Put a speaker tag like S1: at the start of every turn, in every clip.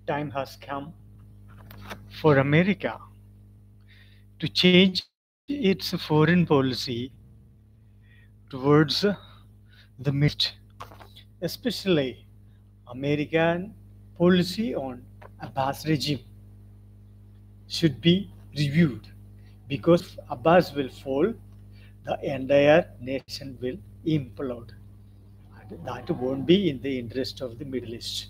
S1: time has come for America to change its foreign policy towards the Middle East, especially American policy on Abbas regime should be reviewed because if Abbas will fall, the entire nation will implode. And that won't be in the interest of the Middle East.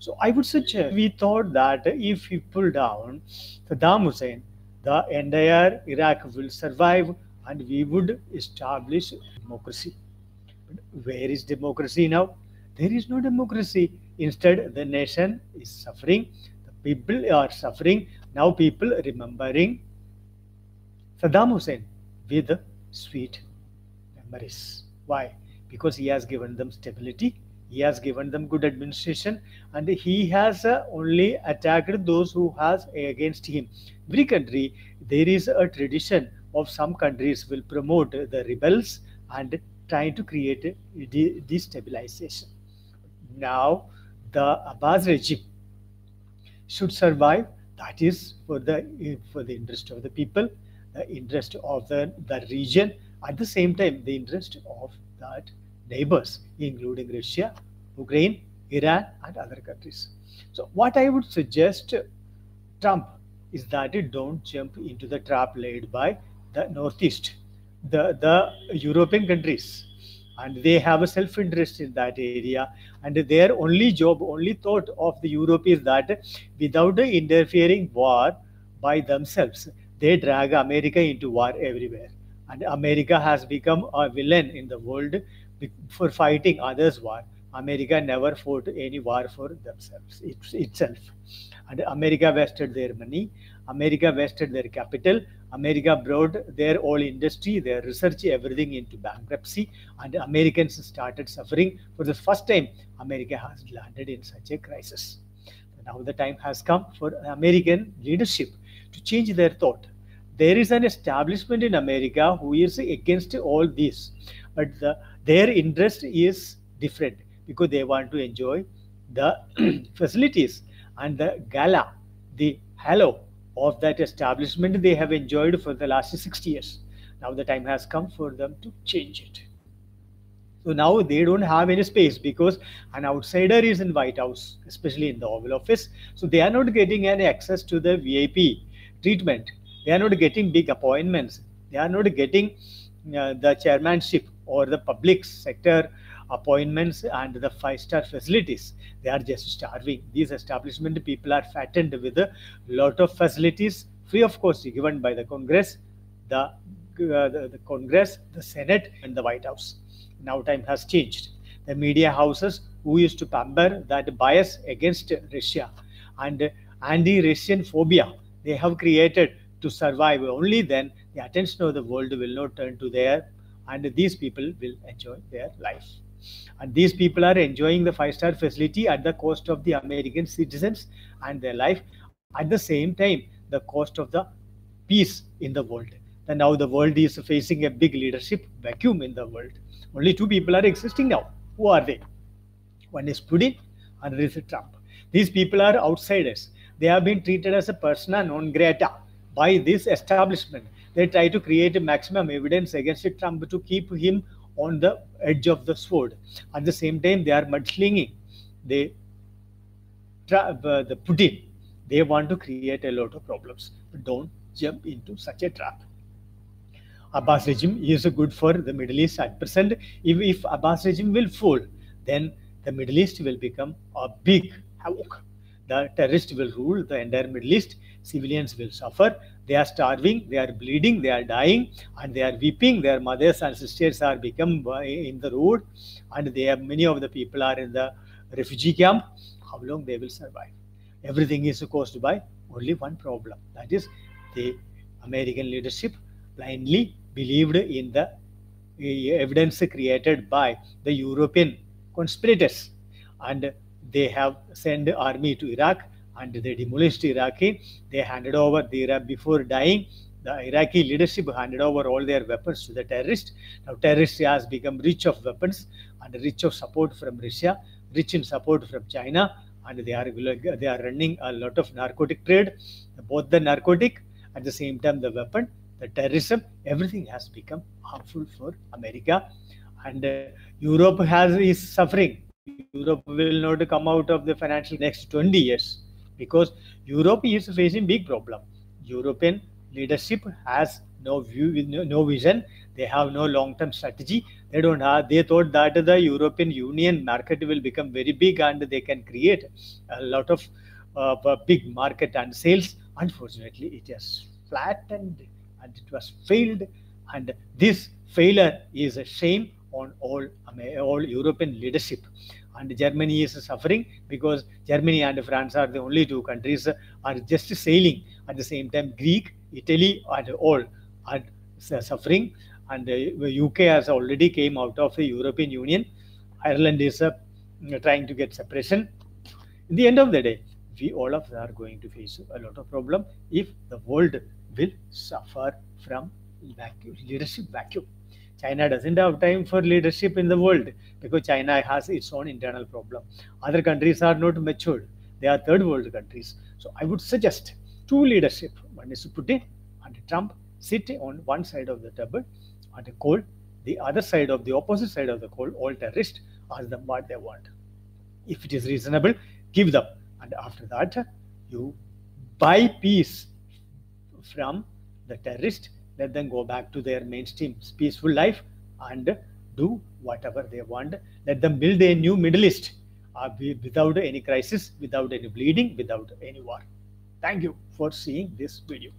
S1: So I would suggest we thought that if we pull down Saddam Hussein, the entire Iraq will survive and we would establish democracy. But where is democracy now? There is no democracy. Instead, the nation is suffering. The people are suffering. Now people remembering Saddam Hussein with sweet memories. Why? Because he has given them stability, he has given them good administration, and he has only attacked those who has against him. Every country there is a tradition of some countries will promote the rebels and trying to create destabilization. Now the Abbas regime should survive. That is for the interest of the people, the interest of the region, at the same time the interest of that neighbors, including Russia, Ukraine, Iran, and other countries. So what I would suggest Trump is that it don't jump into the trap laid by the Northeast, the European countries, and they have a self-interest in that area, and their only job, only thought of the Europe is that without the interfering war by themselves, they drag America into war everywhere, and America has become a villain in the world for fighting others' war. America never fought any war for themselves itself, and America wasted their money. America wasted their capital. America brought their whole industry, their research, everything into bankruptcy, and Americans started suffering. For the first time, America has landed in such a crisis. Now the time has come for American leadership to change their thought. There is an establishment in America who is against all this, but their interest is different because they want to enjoy the facilities and the gala, the halo of that establishment they have enjoyed for the last 60 years. Now the time has come for them to change it. So now they don't have any space because an outsider is in White House, especially in the Oval Office. So they are not getting any access to the VIP treatment. They are not getting big appointments. They are not getting the chairmanship or the public sector appointments and the five-star facilities. They are just starving. These establishment people are fattened with a lot of facilities, free of cost, given by the Congress, the Congress, the Senate, and the White House. Now time has changed. The media houses who used to pamper that bias against Russia and anti-Russian phobia they have created to survive. Only then the attention of the world will not turn to there, and these people will enjoy their life. And these people are enjoying the five-star facility at the cost of the American citizens and their life. At the same time, the cost of the peace in the world. And now the world is facing a big leadership vacuum in the world. Only two people are existing now. Who are they? One is Putin and another is Trump. These people are outsiders. They have been treated as a persona non grata by this establishment. They try to create a maximum evidence against Trump to keep him on the edge of the sword. At the same time, they are mudslinging. The Putin, they want to create a lot of problems. But don't jump into such a trap. Abbas regime is good for the Middle East at present. If Abbas regime will fall, then the Middle East will become a big havoc. The terrorists will rule the entire Middle East. Civilians will suffer. They are starving, they are bleeding, they are dying, and they are weeping. Their mothers and sisters are become in the road, and they have many of the people are in the refugee camp. How long they will survive? Everything is caused by only one problem. That is, the American leadership blindly believed in the evidence created by the European conspirators, and they have sent army to Iraq and they demolished Iraqi. They handed over before dying. The Iraqi leadership handed over all their weapons to the terrorists. Now terrorists has become rich of weapons and rich of support from Russia, rich in support from China, and they are running a lot of narcotic trade, both the narcotic, at the same time the weapon, the terrorism, everything has become harmful for America, and Europe is suffering. Europe will not come out of the financial next 20 years because Europe is facing big problem. European leadership has no view, no vision. They have no long-term strategy. They don't have. They thought that the European Union market will become very big and they can create a lot of big market and sales. Unfortunately, it has flattened and it was failed. And this failure is a shame on all European leadership. And Germany is suffering because Germany and France are the only two countries are just sailing. At the same time, Greek, Italy, and all are suffering. And UK has already came out of the European Union. Ireland is trying to get separation. In the end of the day, we all of us are going to face a lot of problem if the world will suffer from leadership vacuum. China doesn't have time for leadership in the world because China has its own internal problem. Other countries are not matured. They are third world countries. So I would suggest two leadership. One is Putin and Trump sit on one side of the table and call the other side of the opposite side of the call, all terrorists, ask them what they want. If it is reasonable, give them. And after that, you buy peace from the terrorist, let them go back to their mainstream peaceful life and do whatever they want. Let them build a new Middle East without any crisis, without any bleeding, without any war. Thank you for seeing this video.